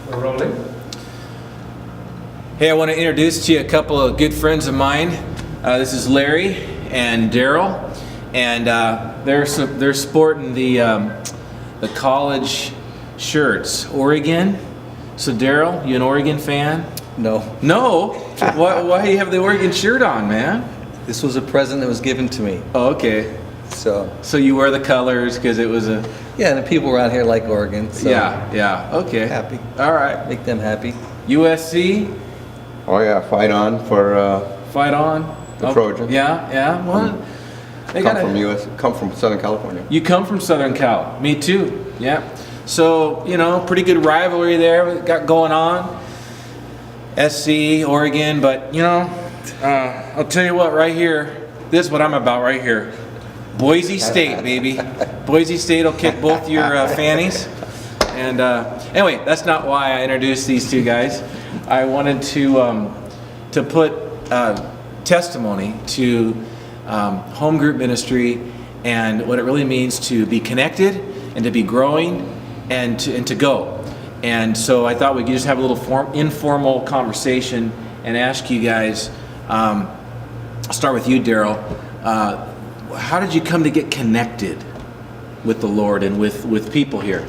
We're rolling. Hey, I want to introduce to you a couple of good friends of mine. This is Larry and Daryl, and they're sporting the college shirts. Oregon. So Daryl, you an Oregon fan? No. No? Why do you have the Oregon shirt on, man? This was a present that was given to me. Oh, okay. So you wear the colors because it was a... yeah, and the people around here like Oregon. So Yeah. Okay. happy. All right. Make them happy. USC. Oh yeah, fight on for Fight on. the Trojans. Yeah. Well, they come from Southern California. You come from Southern Cal. Me too. Yeah. So, pretty good rivalry there we got going on. SC, Oregon, but, I'll tell you what, right here, this is what I'm about right here. Boise State, baby. Boise State will kick both your fannies. And anyway, that's not why I introduced these two guys. I wanted to put testimony to home group ministry and what it really means to be connected and to be growing and to go. And so I thought we could just have a little informal conversation and ask you guys. I'll start with you, Daryl. How did you come to get connected with the Lord and with people here?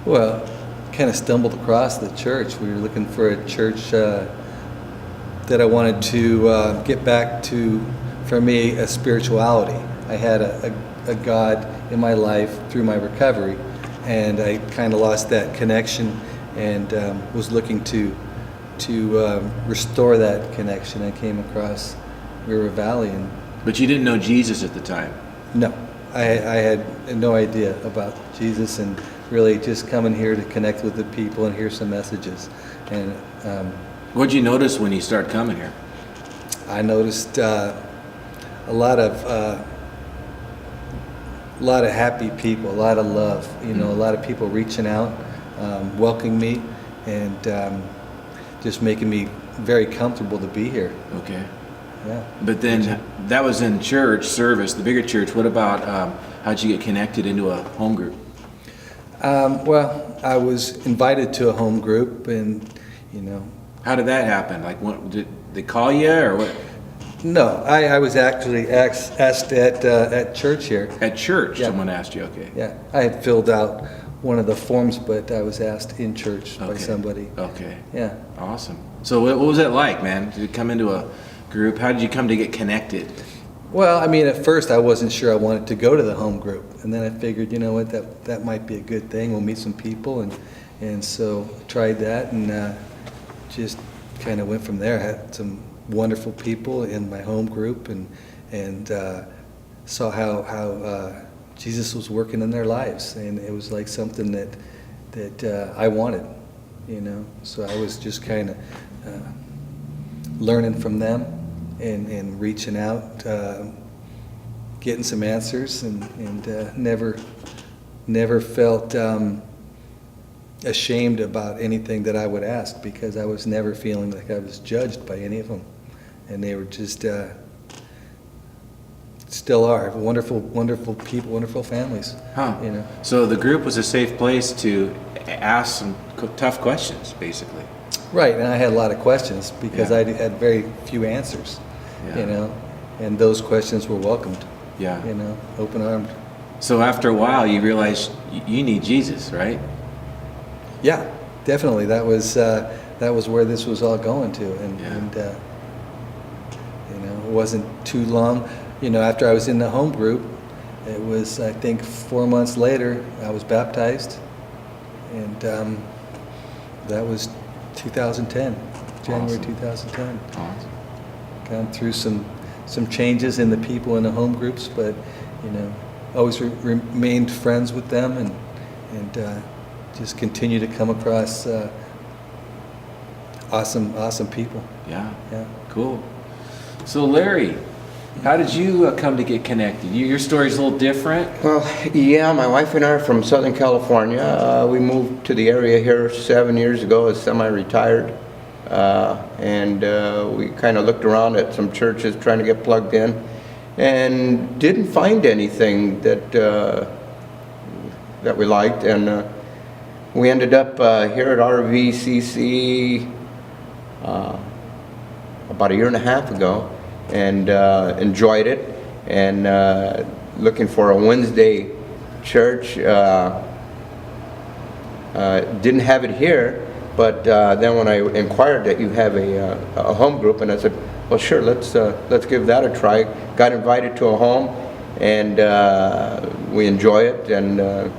Well, kind of stumbled across the church. We were looking for a church that I wanted to get back to, for me, a spirituality. I had a God in my life through my recovery, and I kind of lost that connection and was looking to restore that connection. I came across River Valley. But you didn't know Jesus at the time. No, I had no idea about Jesus, and really just coming here to connect with the people and hear some messages. And What'd you notice when you started coming here? I noticed a lot of happy people, a lot of love. A lot of people reaching out, welcoming me, and just making me very comfortable to be here. Okay. Yeah. But then that was in church service, the bigger church. What about how'd you get connected into a home group? Well, I was invited to a home group, and How did that happen? Like, what, did they call you or what? No, I was actually asked at church here. At church, Yeah. Someone asked you. Okay. Yeah, I had filled out one of the forms, but I was asked in church by Okay. somebody. Okay. Yeah. Awesome. So what was it like, man? Did you come into a group? How did you come to get connected? Well, at first I wasn't sure I wanted to go to the home group, and then I figured, that might be a good thing. We'll meet some people, and so tried that, and just kind of went from there. I had some wonderful people in my home group, and saw how Jesus was working in their lives, and it was like something that I wanted, So I was just kind of learning from them and reaching out, getting some answers, and never felt ashamed about anything that I would ask, because I was never feeling like I was judged by any of them, and they were just still are wonderful people, wonderful families. Huh. So the group was a safe place to ask some tough questions, basically. Right, and I had a lot of questions because Yeah. I had very few answers. Yeah. And those questions were welcomed. Yeah. Open armed. So after a while, you realized you need Jesus, right? Yeah, definitely. That was where this was all going to, and it wasn't too long. After I was in the home group, it was, I think, 4 months later I was baptized, and that was 2010, January Awesome. 2010. Awesome. Gone through some changes in the people in the home groups, but always remained friends with them, and just continue to come across awesome people. Yeah. Yeah. Cool. So Larry, how did you come to get connected? Your story's a little different. Well, yeah, my wife and I are from Southern California. We moved to the area here 7 years ago as semi-retired. And we kind of looked around at some churches trying to get plugged in, and didn't find anything that we liked. And We ended up here at RVCC about a year and a half ago, and enjoyed it, and looking for a Wednesday church. Didn't have it here, but then when I inquired that you have a home group, and I said, well, sure, let's give that a try. Got invited to a home, and we enjoy it, and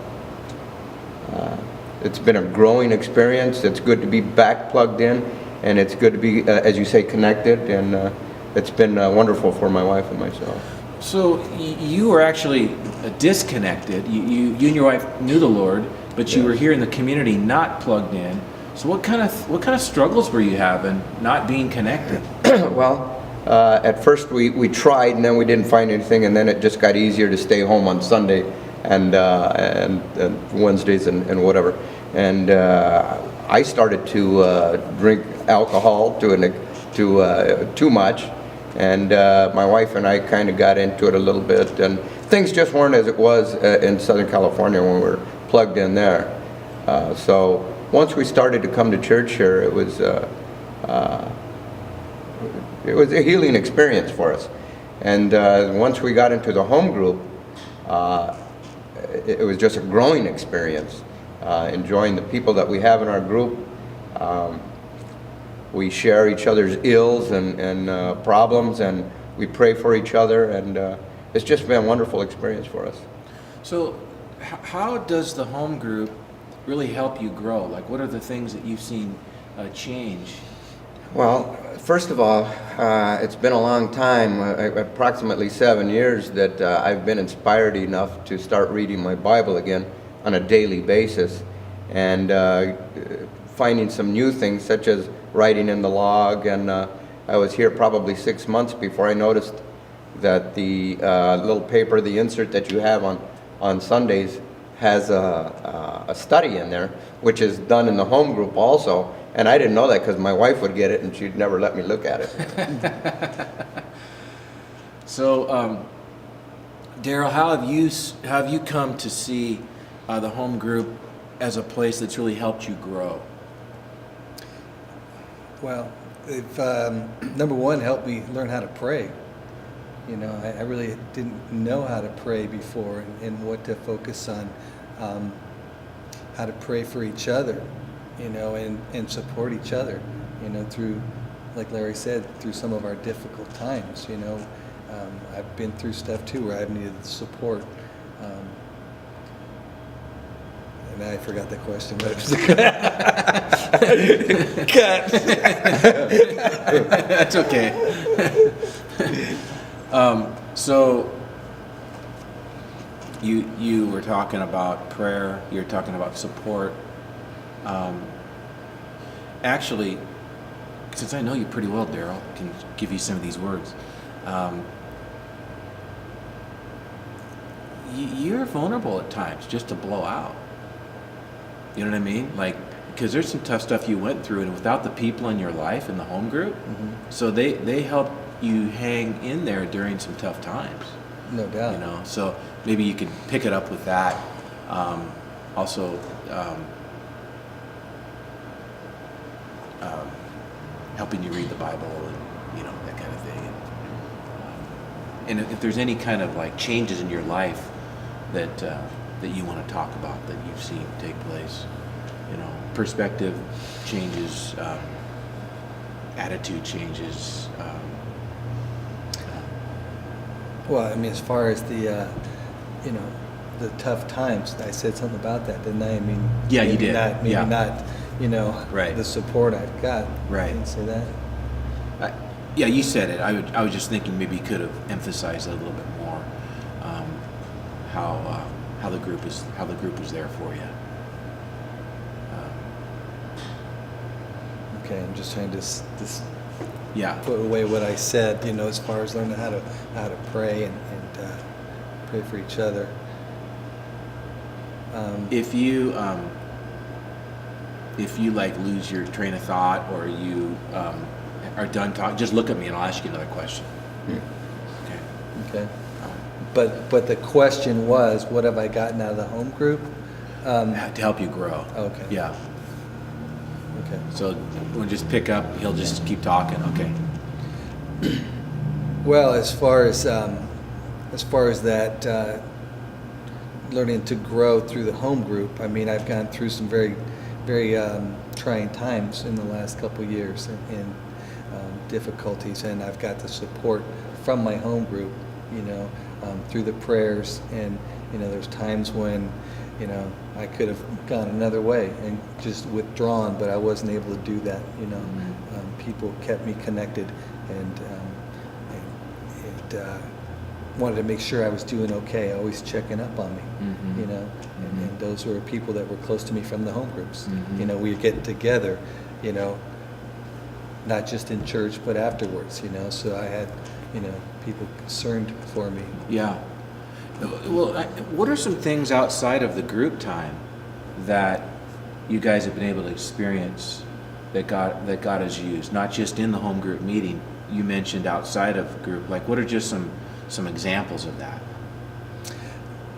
it's been a growing experience. It's good to be back plugged in, and it's good to be, as you say, connected, and it's been wonderful for my wife and myself. So you were actually disconnected. You and your wife knew the Lord, but you were here in the community, not plugged in. So what kind of struggles were you having, not being connected? Well, at first we tried, and then we didn't find anything, and then it just got easier to stay home on Sunday and Wednesdays and whatever. And I started to drink alcohol too much, and my wife and I kind of got into it a little bit, and things just weren't as it was in Southern California when we were plugged in there. So once we started to come to church here, it was a healing experience for us. And once we got into the home group, it was just a growing experience, enjoying the people that we have in our group. We share each other's ills and problems, and we pray for each other, and it's just been a wonderful experience for us. So how does the home group really help you grow? Like, what are the things that you've seen change? Well, first of all, it's been a long time, approximately 7 years, that I've been inspired enough to start reading my Bible again on a daily basis, and finding some new things, such as writing in the log. And I was here probably 6 months before I noticed that the little paper, the insert that you have on Sundays, has a study in there, which is done in the home group also. And I didn't know that because my wife would get it and she'd never let me look at it. So, Daryl, how have you come to see the home group as a place that's really helped you grow? Well, if number one, helped me learn how to pray. You know, I really didn't know how to pray before, and what to focus on, how to pray for each other, you know, and support each other, you know, through, like Larry said, through some of our difficult times, you know. I've been through stuff too where I've needed support. And I forgot the question, but it was cut. That's okay. So you were talking about prayer. You're talking about support. Actually, since I know you pretty well, Daryl, I can give you some of these words. You're vulnerable at times, just to blow out. You know what I mean? Like, because there's some tough stuff you went through, and without the people in your life in the home group, so they help you hang in there during some tough times. No doubt. You know, so maybe you could pick it up with that. Also, helping you read the Bible, and you know, that kind of thing. And if there's any kind of like changes in your life that you want to talk about that you've seen take place, you know, perspective changes, attitude changes. Well, I mean, as far as the, you know, the tough times, I said something about that, didn't I? I mean, yeah, you maybe did. Not, maybe not, you know, Right. the support I've got. Right. I didn't say that. Yeah, you said it. I was just thinking maybe you could have emphasized it a little bit more. How the group is there for you. Okay, I'm just trying to Yeah. put away what I said, you know, as far as learning how to pray and pray for each other. If you like lose your train of thought, or you are done talking, just look at me and I'll ask you another question. Okay. Okay. But the question was, what have I gotten out of the home group? to help you grow. Okay. Yeah. Okay. So we'll just pick up. He'll just keep talking. Okay. Well, as far as that, learning to grow through the home group, I mean, I've gone through some very, very trying times in the last couple of years and difficulties, and I've got the support from my home group, through the prayers, and there's times when I could have gone another way and just withdrawn, but I wasn't able to do that. People kept me connected, and wanted to make sure I was doing okay, always checking up on me. And those were people that were close to me from the home groups. We were getting together, not just in church but afterwards. So I had people concerned for me. Yeah. Well, what are some things outside of the group time that you guys have been able to experience that God has used, not just in the home group meeting? You mentioned outside of the group. Like, what are just some examples of that?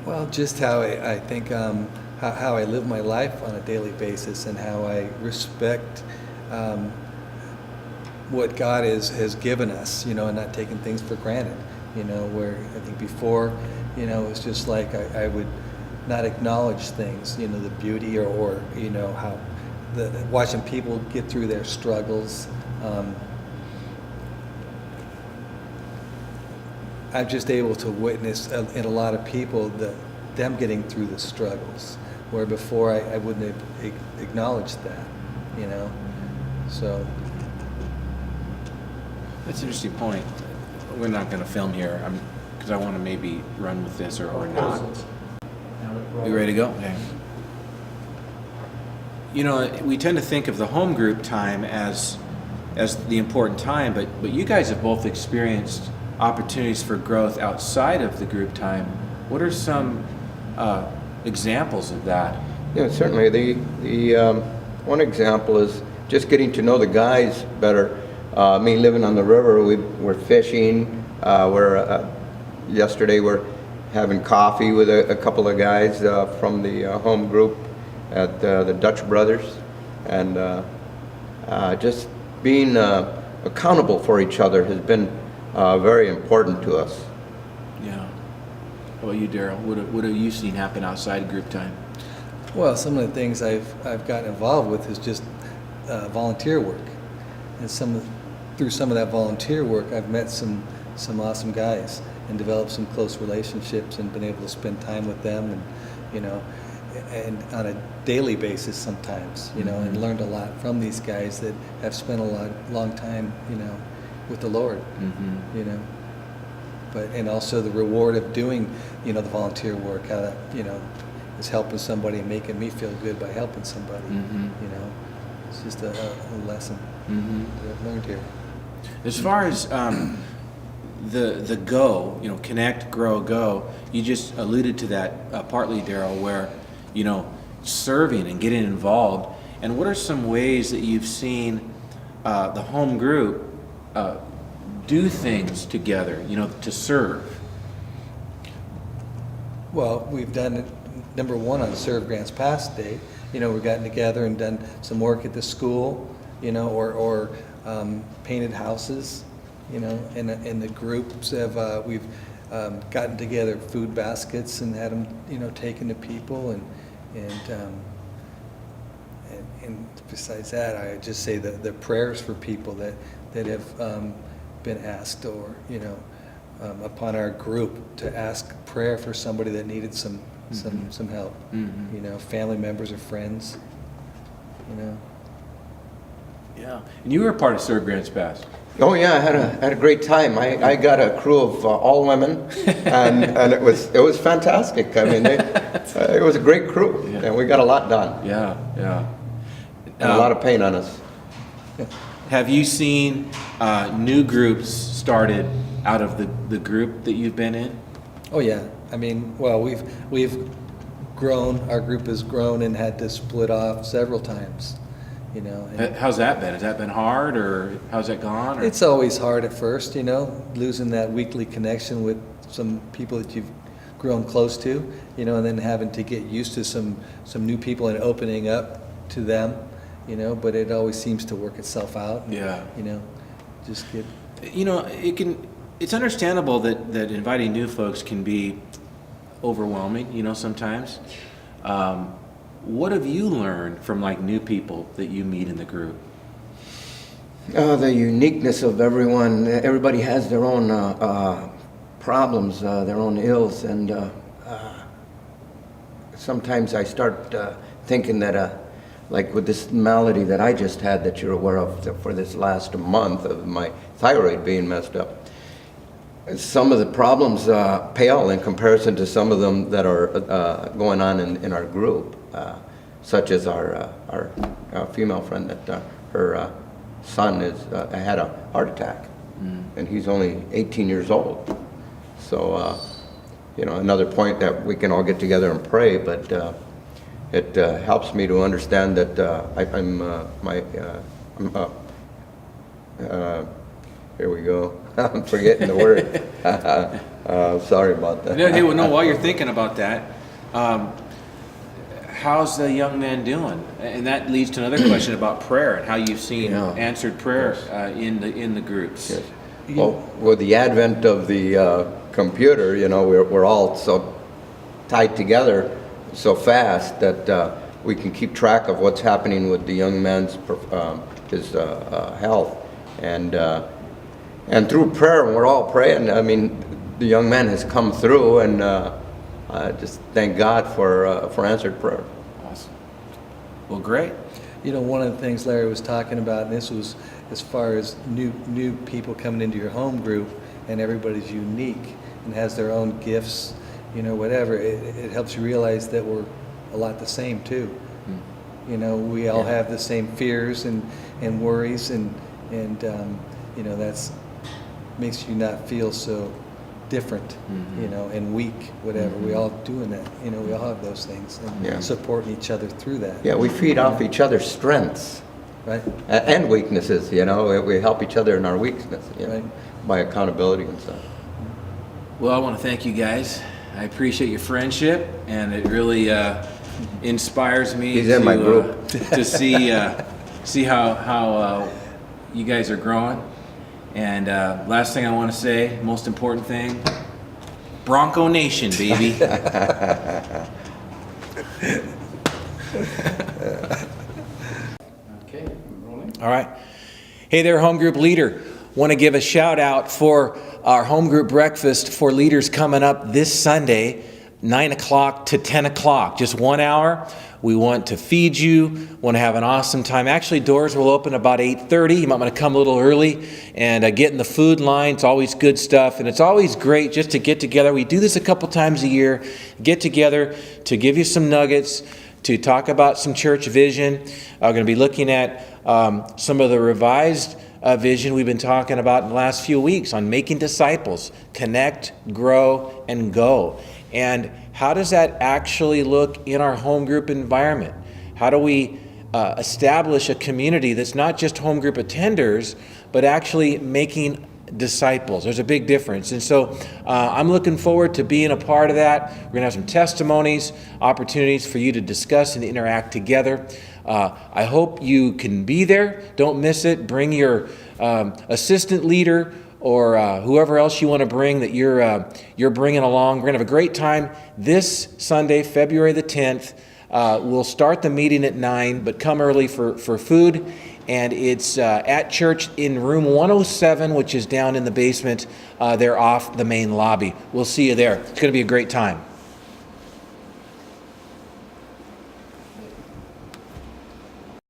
Well, just how I think how I live my life on a daily basis, and how I respect what God has given us, and not taking things for granted. Where I think before, it was just like I would not acknowledge things, the beauty or how watching people get through their struggles. I'm just able to witness in a lot of people them getting through the struggles, where before I wouldn't have acknowledged that, So That's an interesting point. We're not going to film here because I want to maybe run with this or not. You ready to go? Okay. We tend to think of the home group time as the important time, but you guys have both experienced opportunities for growth outside of the group time. What are some examples of that? Yeah, certainly. The one example is just getting to know the guys better. Me living on the river, we're fishing. Yesterday we're having coffee with a couple of guys from the home group at the Dutch Brothers, and just being accountable for each other has been very important to us. Yeah. How about you, Daryl? What have you seen happen outside group time? Well, some of the things I've gotten involved with is just volunteer work, and through some of that volunteer work, I've met some awesome guys and developed some close relationships, and been able to spend time with them, and and on a daily basis sometimes, and learned a lot from these guys that have spent a long time, with the Lord, But and also the reward of doing, the volunteer work, how that, is helping somebody and making me feel good by helping somebody. It's just a lesson that I've learned here. As far as the go, connect, grow, go, you just alluded to that partly, Daryl, where, serving and getting involved. And what are some ways that you've seen the home group do things together, to serve? Well, we've done it, number one, on Serve Grants Past Day. We've gotten together and done some work at the school, or painted houses, and the groups have, we've gotten together food baskets and had them, taken to people, and besides that, I just say the prayers for people that have been asked, or upon our group to ask prayer for somebody that needed some help, family members or friends, Yeah. And you were a part of Serve Grants Past. Oh yeah, I had a great time. I got a crew of all women, and it was fantastic. I mean, it was a great crew, and we got a lot done. Yeah, yeah. And a lot of pain on us. Have you seen new groups started out of the group that you've been in? Oh yeah, I mean, well, we've grown. Our group has grown and had to split off several times. And How's that been? Has that been hard, or how's that gone? Or? it's always hard at first, losing that weekly connection with some people that you've grown close to, you know, and then having to get used to some new people and opening up to them, you know, but it always seems to work itself out. And, Yeah. you know, just get. You know, it's understandable that inviting new folks can be overwhelming, you know, sometimes. What have you learned from like new people that you meet in the group? The uniqueness of everyone. Everybody has their own problems, their own ills, and sometimes I start thinking that, like with this malady that I just had that you're aware of for this last month of my thyroid being messed up, some of the problems pale in comparison to some of them that are going on in our group, such as our female friend that her son had a heart attack, and he's only 18 years old. So, you know, another point that we can all get together and pray, but it helps me to understand that here we go. I'm forgetting the word. Sorry about that. Hey, well, no, while you're thinking about that, how's the young man doing? And that leads to another question about prayer and how you've seen answered prayer in the groups. Yes. Well, with the advent of the computer, you know, we're all so tied together so fast that we can keep track of what's happening with the young man's his health, and through prayer, when we're all praying, I mean, the young man has come through, and just thank God for answered prayer. Awesome. Well, great. You know, one of the things Larry was talking about, and this was as far as new people coming into your home group, and everybody's unique and has their own gifts, you know, whatever. It helps you realize that we're a lot the same too. You know, we all have the same fears and worries, and you know, that's makes you not feel so different, you know, and weak, whatever. We all doing that, you know, we all have those things, and supporting each other through that. Yeah, we feed off each other's strengths, right, and weaknesses. You know, we help each other in our weakness, you know, right, by accountability and stuff. Well, I want to thank you guys. I appreciate your friendship, and it really inspires me He's in my group. To see how you guys are growing. And last thing I want to say, most important thing, Bronco Nation, baby. Okay, rolling. All right. Hey there, home group leader. Want to give a shout out for our home group breakfast for leaders coming up this Sunday, 9 o'clock to 10 o'clock, just 1 hour. We want to feed you, want to have an awesome time. Actually, doors will open about 8:30. You might want to come a little early and get in the food line. It's always good stuff, and it's always great just to get together. We do this a couple times a year, get together to give you some nuggets, to talk about some church vision. We're going to be looking at some of the revised vision we've been talking about in the last few weeks on making disciples, connect, grow, and go. And how does that actually look in our home group environment? How do we establish a community that's not just home group attenders, but actually making disciples? There's a big difference. And so I'm looking forward to being a part of that. We're going to have some testimonies, opportunities for you to discuss and interact together. I hope you can be there. Don't miss it. Bring your assistant leader or whoever else you want to bring that you're bringing along. We're going to have a great time this Sunday, February the 10th. We'll start the meeting at 9, but come early for food. And it's at church in room 107, which is down in the basement. They're off the main lobby. We'll see you there. It's going to be a great time.